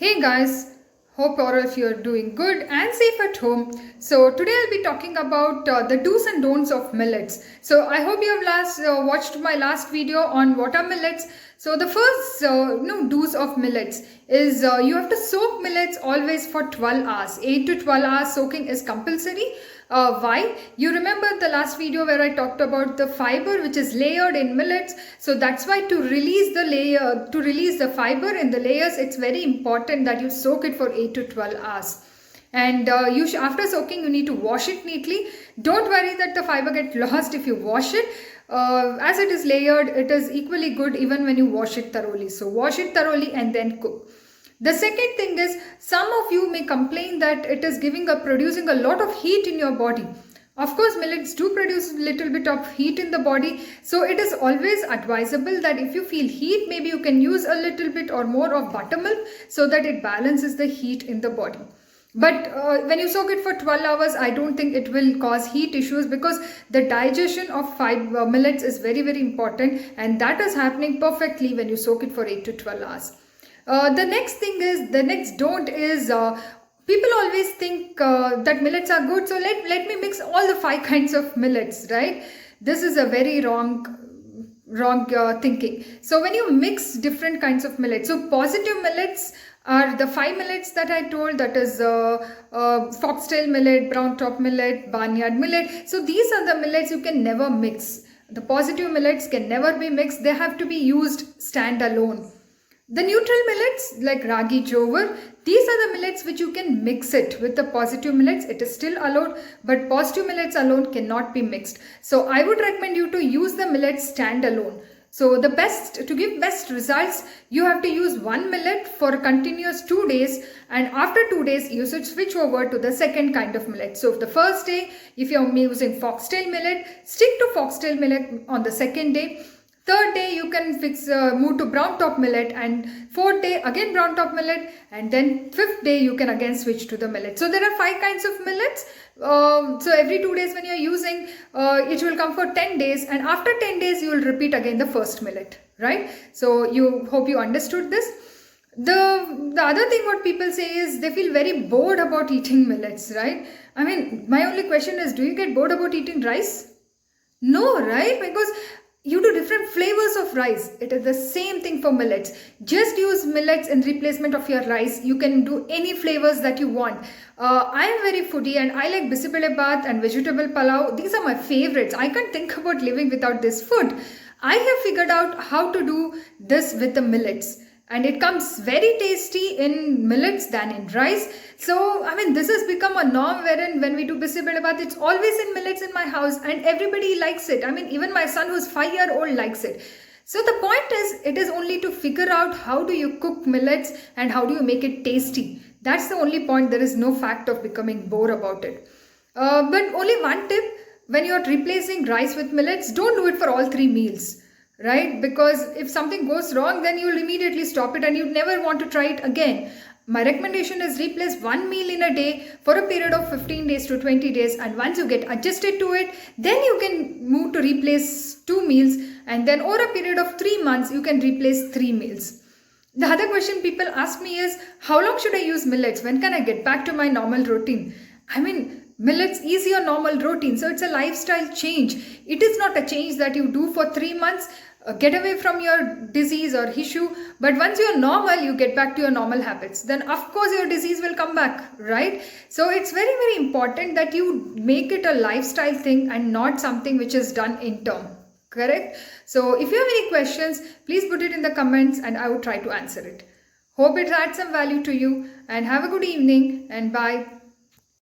Hey guys, hope all of you are doing good and safe at home. So today I'll be talking about the do's and don'ts of millets. So I hope you have watched my last video on what are millets. So the first do's of millets is you have to soak millets always for 12 hours. 8 to 12 hours soaking is compulsory. Why? You remember the last video where I talked about the fiber which is layered in millets. So that's why to release the fiber in the layers, it's very important that you soak it for 8 to 12 hours. And after soaking, you need to wash it neatly. Don't worry that the fiber gets lost if you wash it. As it is layered, it is equally good even when you wash it thoroughly. So wash it thoroughly and then cook. The second thing is, some of you may complain that it is producing a lot of heat in your body. Of course, millets do produce a little bit of heat in the body. So it is always advisable that if you feel heat, maybe you can use a little bit or more of buttermilk so that it balances the heat in the body. But when you soak it for 12 hours, I don't think it will cause heat issues because the digestion of millets is very, very important. And that is happening perfectly when you soak it for 8 to 12 hours. The next don't is people always think that millets are good. So let me mix all the 5 kinds of millets, right? This is a very wrong thinking. So when you mix different kinds of millets, so positive millets are the 5 millets that I told, that is foxtail millet, brown top millet, barnyard millet. So these are the millets you can never mix. The positive millets can never be mixed. They have to be used standalone. The neutral millets like ragi jowar, these are the millets which you can mix it with the positive millets. It is still allowed, but positive millets alone cannot be mixed. So I would recommend you to use the millets standalone. So to give best results, you have to use one millet for continuous 2 days, and after 2 days you should switch over to the second kind of millet. So the first day, if you are using foxtail millet, stick to foxtail millet on the second day. Third day you can move to brown top millet, and fourth day again brown top millet, and then fifth day you can again switch to the millet. So there are 5 kinds of millets. So every 2 days when you are using, it will come for 10 days, and after 10 days you will repeat again the first millet, right? So hope you understood this. The other thing what people say is they feel very bored about eating millets, right? I mean, my only question is, do you get bored about eating rice? No, right? Because you do different flavors of rice. It is the same thing for millets. Just use millets in replacement of your rice. You can do any flavors that you want. I am very foodie and I like bisibele bath and vegetable palau. These are my favorites. I can't think about living without this food. I have figured out how to do this with the millets. And it comes very tasty in millets than in rice. So, I mean, this has become a norm wherein when we do bisibele bath, it's always in millets in my house and everybody likes it. I mean, even my son who's 5-year-old likes it. So the point is, it is only to figure out how do you cook millets and how do you make it tasty. That's the only point. There is no fact of becoming bored about it. But only one tip, when you're replacing rice with millets, don't do it for all 3 meals. Right? Because if something goes wrong, then you'll immediately stop it and you never want to try it again. My recommendation is replace 1 meal in a day for a period of 15 days to 20 days, and once you get adjusted to it, then you can move to replace 2 meals, and then over a period of 3 months you can replace 3 meals. The other question people ask me is, how long should I use millets? When can I get back to my normal routine? I mean, millets is your normal routine, so it's a lifestyle change. It is not a change that you do for 3 months, get away from your disease or issue, but once you're normal, you get back to your normal habits. Then of course your disease will come back, right? So it's very, very important that you make it a lifestyle thing and not something which is done in term. Correct? So if you have any questions, please put it in the comments and I will try to answer it. Hope it adds some value to you, and have a good evening and bye.